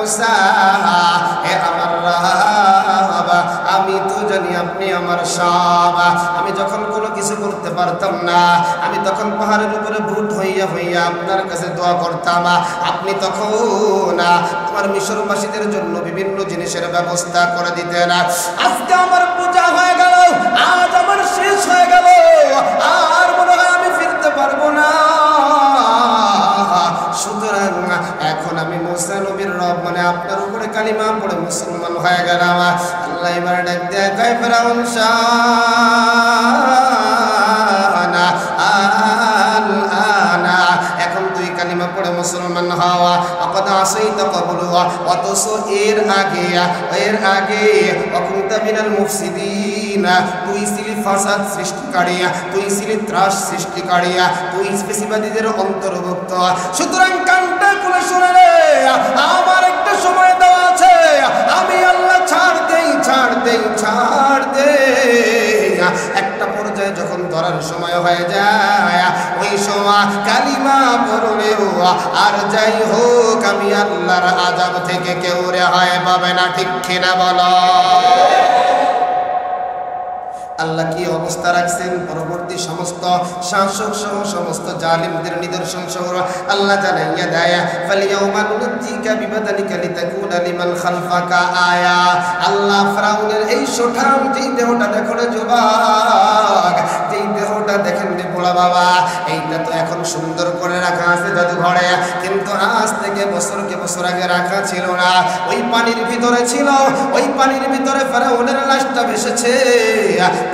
মুসা, হে আমার রব, আমি তো জানি আপনি আমার সব। আমি যখন কোনো কিছু করতে পারতাম না, আমি তখন পাহাড়ের উপরে ভূত হইয়া হইয়া আপনার কাছে দোয়া করতাম। আপনি তখন আমার মিশরবাসীদের জন্য বিভিন্ন জিনিসের ব্যবস্থা করে দিতেন। আজকে আমার পূজা হয়ে গেল, আজ আমার শেষ হয়ে গেল, আর মনে হয় আমি ফিরতে পারবো না। সুতরাং এখন আমি মুসা নবীর রব মানে আপনার উপরে কালিমা পড়ে মুসলমান হয়ে গেলাম। আল্লাহ এবার ডাক দেয়া কয়, ফেরাউন শানা আল-আনা, এখন তুই কালিমা পড়ে মুসলমান হওয়া। আকাদ আসাইতা ক্বাবলু, অথচ এর আগে অকুনতা মিনাল মুফসিদিন, তুই ছিলি ফাসাদ সৃষ্টিকারী, তুই ছিলি ত্রাস সৃষ্টিকারী, তুই ফেসিবাদীদের অন্তর্ভুক্ত। সুতরাং কানটা খুলে শুনে রে, আমার একটা সময় দেওয়া আছে, আমি আল্লাহ ছাড় দেই। একটা পর্যায়ে যখন ধরার সময় হয়ে যায়, ওই সময় কালিমা পড়লেও আর যাই হোক আমি আল্লাহর আযাব থেকে কেউ রেহাই পাবে না। ঠিক কিনা বলো? আল্লাহ কি অবস্থা রাখছেন পরবর্তী সমস্ত শাসক সহ সমস্ত জালিমদের নিদর্শন সহ আল্লাহ জানাইয়া দেয়, ফালিয়াউমা নুনজ্জিকা বিবাদানিকা লিতাকুনা লিমান খালফাকা আয়া। আল্লাহ ফিরাউনের এই শোঠাম যেই দেহটা দেখো রে যুবক, যেই দেহটা দেখেন রে পোলা বাবা, এইটা তো এখন সুন্দর করে রাখা আছে জাদুঘরে, কিন্তু আজ থেকে বছরকে বছর আগে রাখা ছিল না। ওই পানির ভিতরে ছিল, ওই পানির ভিতরে ফিরাউনের লাশটা ভেসেছে।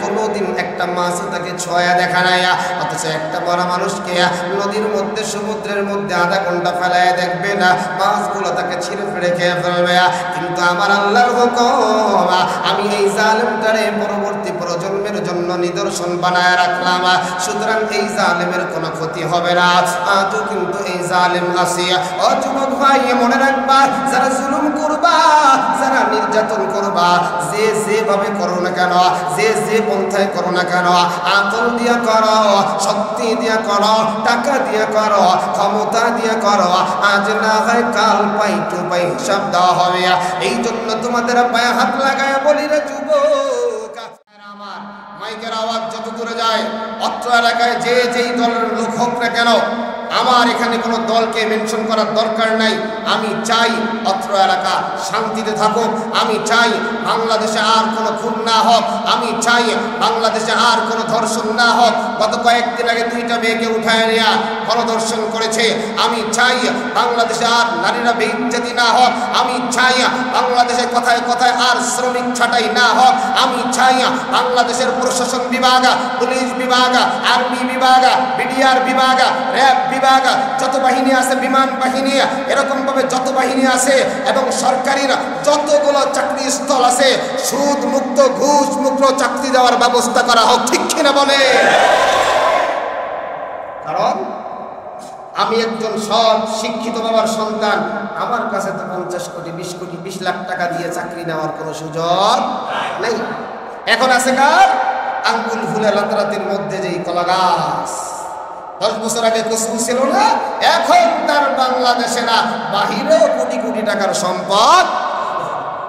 কোনোদিন একটা মাছও তাকে ছোঁয়া দেখা নাই, অথচ একটা বড় মানুষকে নদীর মধ্যে সমুদ্রের মধ্যে আধা ঘন্টা ফেলায় দেখবে না, মাছগুলো তাকে ছিঁড়ে ফেড়ে খেয়ে ফেলবে। কিন্তু আমার আল্লাহর হুকুম, আমি এই জালেমটারে পরবর্তী প্রজন্মের জন্য নিদর্শন বানায় রাখলাম। সুতরাং এই জালেমের কোনো ক্ষতি হবে না। আজও কিন্তু এই জালেম আছে। ও যুবক ভাই, মনে রাখবা, যারা জুলুম করবা, যারা নির্যাতন করবা, যেভাবে করো না কেন, যে পন্থায় করো না কেন, আকল দিয়া করো, শক্তি দিয়া করো, টাকা দিয়া করো, ক্ষমতা দিয়া করো, আজ না হয় কাল পাই টু পাই হিসাব দেওয়া হবে। এই জন্য তোমাদের পায়ে হাত লাগায় বলি রে যুবক, আমার মাইকের আওয়াজ যত দূরে যায়, অত্র এলাকায় যেই দলের লোক হোক না কেন, আমার এখানে কোনো দলকে মেনশন করার দরকার নাই। আমি চাই অত্র এলাকা শান্তিতে থাকুক, আমি চাই বাংলাদেশে আর কোনো খুন না হোক, আমি চাই বাংলাদেশে আর কোনো ধর্ষণ না হোক। গত কয়েকদিন আগে 2টা মেয়েকে উঠায় নেওয়া গণধর্ষণ করেছে। আমি চাই বাংলাদেশে আর নারীরা বেইজ্জতি না হোক, আমি চাই বাংলাদেশে কথায় কথায় আর শ্রমিক ছাঁটাই না হোক, আমি চাই বাংলাদেশের প্রশাসন বিভাগ, পুলিশ বিভাগ, আর্মি বিভাগ, বিডিআর বিভাগ, র্যাব বিভাগ, যত বাহিনী আছে, বিমান বাহিনী, এরকম ভাবে যত বাহিনী আছে এবং সরকারির যতগুলো চাকরি স্থল আছে, সুদ মুক্ত ঘুষ মুক্ত চাকরি দেওয়ার ব্যবস্থা করা হোক। ঠিক কিনা বলে? কারণ আমি একজন সৎ শিক্ষিত বাবার সন্তান, আমার কাছে তো 50 কোটি 20 কোটি 20 লাখ টাকা দিয়ে চাকরি নেওয়ার কোনো সুযোগ নাই। এখন আছে কার? আঙ্গুল ফুলে রাতারাতির মধ্যে যেই কলা গাছ 10 বছর আগে কসু ছিল না, এখন তার বাংলাদেশে না বাহিরেও কোটি কোটি টাকার সম্পদ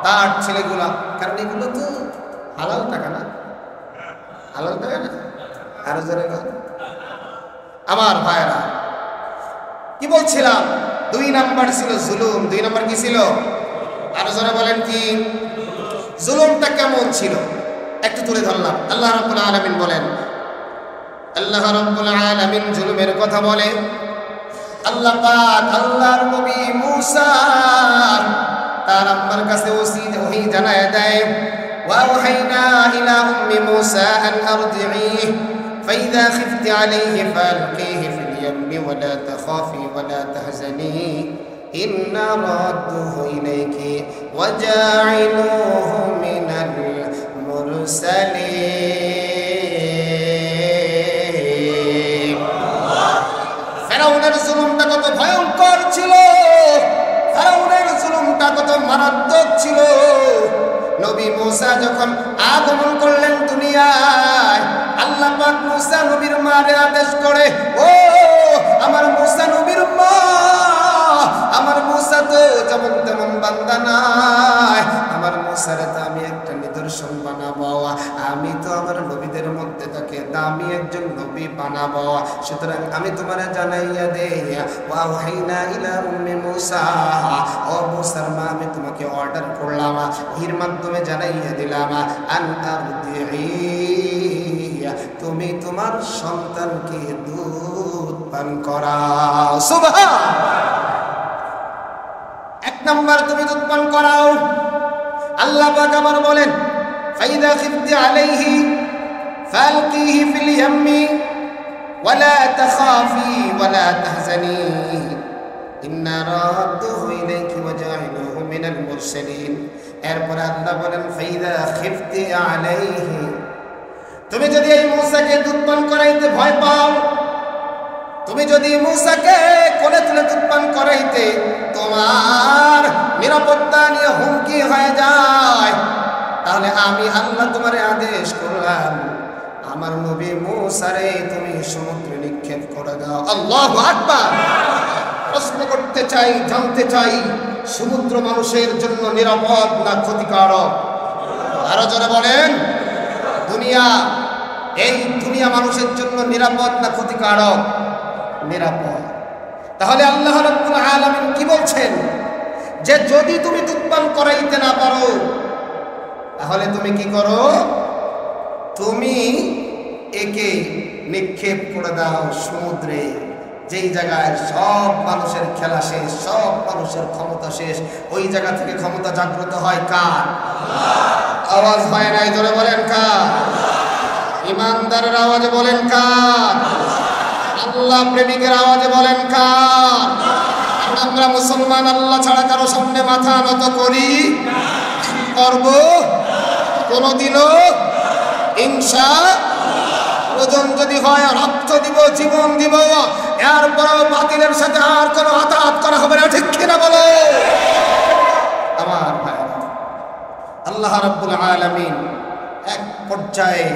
তার ছেলেগুলা। কারণ এগুলো তো হালাল টাকা না, হালাল টাকা না। আরো জোরে আমার ভাইরা, কি বলছিলাম? 2 নাম্বার ছিল জুলুম। 2 নাম্বার কি ছিল? আরো জোরে বলেন কি? জুলুমটা কেমন ছিল একটু তুলে ধরলাম। আল্লাহ রাব্বুল আলামিন বলেন, আল্লাহ রাব্বুল আলামিন জুলুমের কথা বলে, আল্লাহ পাক আল্লাহর নবী মুসা তার আম্মার কাছে ওহী জানায় দেয়, ওয়া ওয়াহাইনা ইলা উম্মি মুসা আন আরদিহি ফাইযা খিফতি আলাইহি ফালকিহি ফিল ইয়াম্মি ওয়া লা তাখাফি ওয়া লা তাহজানি ইন্না রাদ্দুহু ইলাইকি ওয়া জা'iলুহু মিনাল মুরসালিন। ফেরাউনের জুলুমটা কত ভয়ঙ্কর ছিল, ফেরাউনের জুলুমটা কত মারাত্মক ছিল। নবী মুসা যখন আগমন করলেন দুনিয়ায়, আল্লাহ পাক মুসা নবীর মারে আদেশ করে, ও আমার মুসা নবীর মা, আমার মুসা তো যেমন তেমন বান্দা নাই, আমার মুসারে তো আমি একটা নিদর্শন বানাবো, আমি তো আমার নবীদের মধ্যে তাকে দামি একজন নবী বানাবো। সুতরাং আমি তোমারে জানাইয়া দেই, ওয়া ওয়াহিনা ইলা উম্মি মুসা, ও মুসার মা আমি তোমাকে অর্ডার করলাম, এর মাধ্যমে জানাইয়া দিলাম, আন আরদিই, তুমি তোমার সন্তানকে দুধ পান করাও। সুবহান। এক নাম্বার তুমি দুধ পান করাও। আল্লাহ পাক আবার বলেন, ফাইদা খিফতি আলাইহি ফালকিহি ফিল ইয়াম্মি ওয়ালা তাখাফি ওয়ালা তাহজানি ইন্না রাদ্দুহু ইলাইকি ওয়া জাইলুহু মিনাল মুরসালিন। এরপর আল্লাহ বলেন, ফাইদা খিফতি আলাইহি, তুমি যদি এই মূসাকে দুধ পান করাইতে ভয় পাও, তুমি যদি মূসাকে কোলে তুলে দুধ পান করাইতে তোমার নিরাপত্তা নিয়ে হুমকি হয়ে যায়, তাহলে আমি আল্লাহ তোমারে আদেশ করলাম, আমার নবী মূসারে তুমি সমুদ্রে নিক্ষেপ করে দাও। আল্লাহু আকবার। প্রশ্ন করতে চাই, জানতে চাই, সমুদ্র মানুষের জন্য নিরাপদ না ক্ষতিকারক? আরো জোরে বলেন। এই দুনিয়া মানুষের জন্য নিরাপদ না ক্ষতিকারক? নিরাপদ। তাহলে আল্লাহ রাব্বুল আলামিন কি বলছেন, যে যদি তুমি দুধ পান করাইতে না পারো, তাহলে তুমি কি করো, তুমি একে নিক্ষেপ করে দাও সমুদ্রে, যেই জায়গায় সব মানুষের খেলা শেষ, সব মানুষের ক্ষমতা শেষ, ওই জায়গা থেকে ক্ষমতা জাগ্রত হয় কার? আওয়াজ হয় নাই, জোরে বলেন কার? ইমানদারের আওয়াজে বলেন কার? আল্লাহ প্রেমিকের আওয়াজে বলেন কার? আমরা মুসলমান আল্লাহ ছাড়া কারো সামনে মাথা নত করি, করব কোনদিনও প্রয়োজন যদি হয় রক্ত দিব, জীবন দিব, এরপরেও বাতিলের সাথে আর কোনো আতাত করা হবে না। ঠিক কিনা বলো আমার ভাই? আল্লাহ রাব্বুল আলামিন এক পর্যায়ে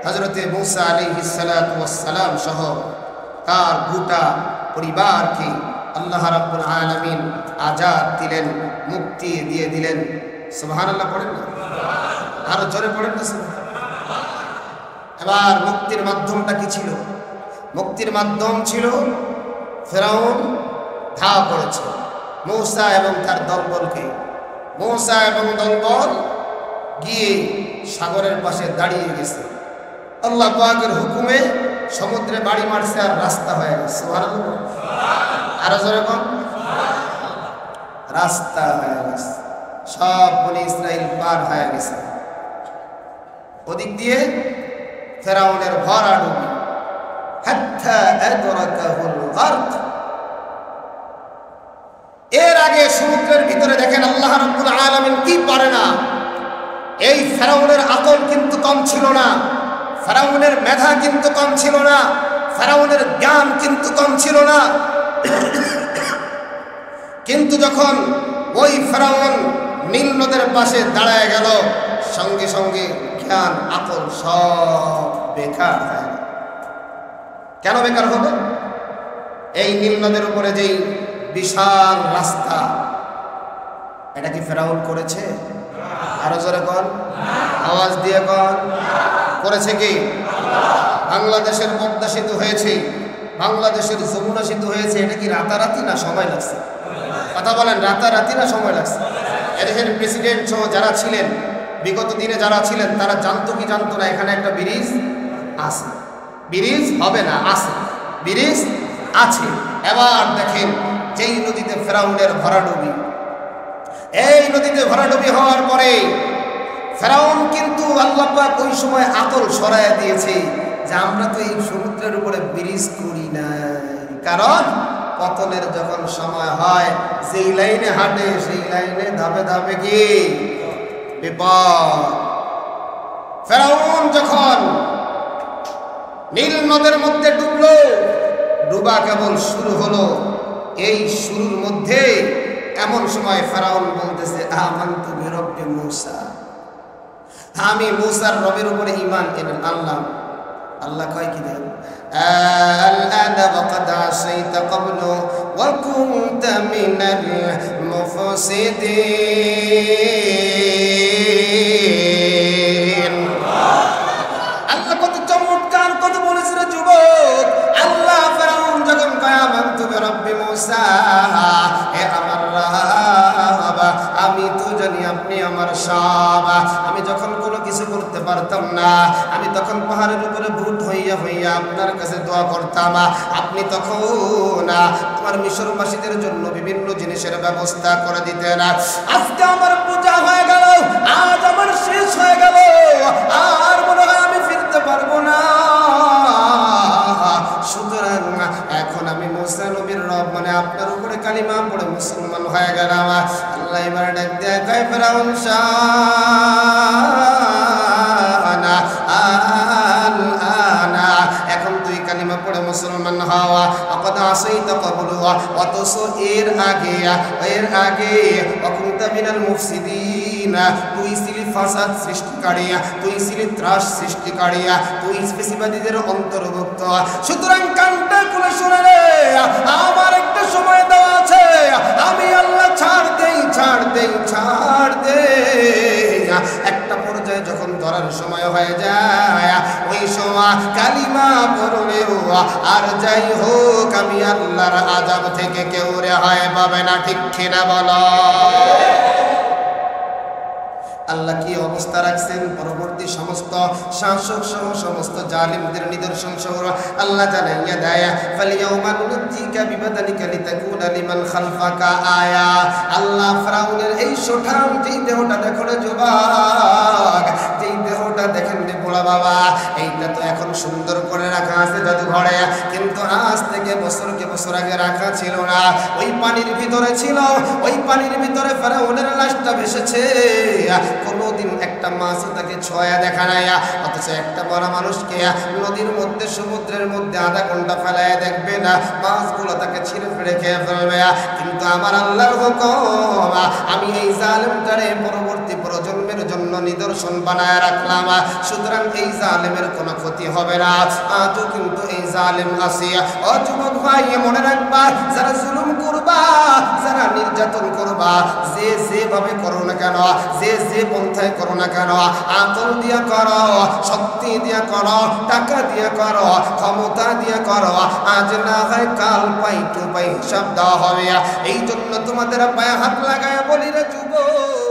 হযরতে মূসা আলাইহিস সালাতু ওয়াস সালাম সহ তার গোটা পরিবারকে আল্লাহ রাব্বুল আলামিন আজাদ দিলেন, মুক্তি দিয়ে দিলেন। সুবহানাল্লাহ পড়েন না? আরো জোরে পড়েন না? এবার মুক্তির মাধ্যমটা কি ছিল? মুক্তির মাধ্যম ছিল ফেরাউন ধাওয়া করেছে মূসা এবং তার দলবলকে। মূসা এবং দলবল গিয়ে সাগরের পাশে দাঁড়িয়ে গেছে। আল্লাহ পাকের হুকুমে সমুদ্রে বাড়ি মারছে আর রাস্তা হয়ে গেছে। সুবহানাল্লাহ। আরো জোরে বল। রাস্তা হয়ে গেছে, সব বনি ইসরাইল পার হয়ে গেছে। ওদিক দিয়ে ফেরাউনের ভরাডুবি, হাত্তা আদরাকাহুল গারক। এর আগে সমুদ্রের ভিতরে দেখেন আল্লাহ রাব্বুল আলামিন কি পারে না। এই ফেরাউনের আকল কিন্তু কম ছিল না, ফেরাউনের মেধা কিন্তু কম ছিল না, ফেরাউনের জ্ঞান কিন্তু কম ছিল না। কিন্তু যখন ওই ফেরাউন নীল নদের পাশে দাঁড়ায় গেল, সঙ্গে সঙ্গে জ্ঞান আকল সব বেকার হয়ে গেল। কেন বেকার হবে? এই নীল নদের উপরে যেই বিশাল রাস্তা, এটা কি ফেরাউন করেছে? আরো জোরে কন, আওয়াজ দিয়ে কন। করেছে কি? বাংলাদেশের পদ্মা সেতু হয়েছে, বাংলাদেশের যমুনা সেতু হয়েছে, এটা কি রাতারাতি না সময় লাগছে? কথা বলেন, রাতারাতি না সময় লাগছে? এদেশের প্রেসিডেন্ট সহ যারা ছিলেন, বিগত দিনে যারা ছিলেন, তারা জানতো কি জানতো না এখানে একটা ব্রিজ আছে? ব্রিজ হবে না, আছে, ব্রিজ আছে। এবার দেখেন যেই নদীতে ফেরাউনের ভরাডুবি, এই নদীতে ভরাডুবি হওয়ার পরে ফেরাউন কিন্তু আল্লাহ পাক ওই সময় আকল সরাইয়া দিয়েছে যে আমরা তো এই সমুদ্রের উপরে ব্রিজ করি না, কারণ পতনের যখন সময় হয় যেই লাইনে হাঁটে সেই লাইনে ধাপে ধাপে কি বিপদ। ফেরাউন যখন নীল নদের মধ্যে ডুবলো, ডুবা কেবল শুরু হলো, এই শুরুর মধ্যে এমন সময় ফেরাউন বলতেছে আমানতু বিরব্বি মূসা, আমি মূসার রবের উপরে ঈমান আনলাম। আল্লাহ কয় কি দেন, আল-আনা ওয়াকাদ আসাইতা ক্বাবলু ওয়া কুনতা মিনাল মুফসিদিন। से दिन আল্লাহ কত চমৎকার কথা বলেছে রে যুবক আল্লাহ ফেরাউন যখন কয় আমানতু বিরব্বি মূসা হে আমার রব আমি তো জানি আপনি আমার সব আমি যখন কোনো কিছু করতে পারতাম না আমি তখন পাহাড়ের উপরে ভূত হইয়া হইয়া আপনার কাছে দোয়া করতাম আপনি তখন আমার মিশরবাসীদের জন্য বিভিন্ন জিনিসের ব্যবস্থা করে দিতেন আজকে আমার পূজা হয়ে গেল আজ আমার শেষ হয়ে গেল আর মনে হয় আমি ফিরতে পারবো না সুতরাং এখন আমি মুসা নবীর রব মানে আপনার উপরে কালিমা পড়ে মুসলমান হয়ে গেলাম আল্লাহ এবার ডাক দেয় কয় ফেরাউন শানা আল-আনা এখন তুই কালিমা পড়ে মুসলমান হওয়া আপাদ আসাইতা ক্বাবলু অথচ এর আগে অকুনতা মিনাল মুফসিদিন তুই ছিলি ফাসাদ সৃষ্টিকারী তুই ছিলি ত্রাস সৃষ্টিকারী তুই ফেসিবাদীদের অন্তর্ভুক্ত সুতরাং কানটা খুলে শুনে রে আমার একটা সময় দেওয়া আছে আমি আল্লাহ ছাড় দেই একটা পর্যায়ে যখন ধরার সময় হয়ে যায় ওই সময় কালিমা পড়লেও আর যাই হোক আমি আল্লাহর আযাব থেকে কেউ রেহাই পাবে না ঠিক কিনা বলো আল্লাহ কি অবস্থা রাখছেন পরবর্তী সমস্ত শাসক সহ সমস্ত জালিমদের নিদর্শন সহ আল্লাহ জানাইয়া দেয় ফালিয়াউমা নুনজিকা বিবাদানিকা লিতাকুনা লিমান খালফাকা আয়া আল্লাহ ফেরাউনের এই শোঠাম যেই দেহটা দেখো রে যুবক যেই দেহটা দেখেন রে পোলা বাবা এইটা তো এখন সুন্দর করে রাখা আছে জাদুঘরে কিন্তু আজ থেকে বছরকে বছর আগে রাখা ছিল না ওই পানির ভিতরে ছিল ওই পানির ভিতরে ফেরাউনের লাশটা ভেসেছে কোনদিন একটা মাছ তাকে ছোঁয়া দেখা নাই অথচ একটা বড় মানুষকে নদীর মধ্যে সমুদ্রের মধ্যে আধা ঘন্টা ফেলায় দেখবে না মাছগুলো তাকে ছিঁড়ে ফেড়ে খেয়ে ফেলবে কিন্তু আমার আল্লাহর হুকুম আমি এই জালেমটারে পরবর্তী প্রজন্মের জন্য নিদর্শন বানায় রাখলাম সুতরাং এই জালেমের কোনো ক্ষতি হবে না আজও কিন্তু এই জালেম আছে ও যুবক ভাই মনে রাখবা যারা জুলুম করবা যারা নির্যাতন করবা যেভাবে করো না কেন যে পন্থায় করো না কেন আতল দিয়া করো শক্তি দিয়া করো টাকা দিয়া করো ক্ষমতা দিয়া করো আজ না হয় কাল পাই টু পাই হিসাব দেওয়া হবে এই জন্য তোমাদের পায়ে হাত লাগায় বলি রে যুবক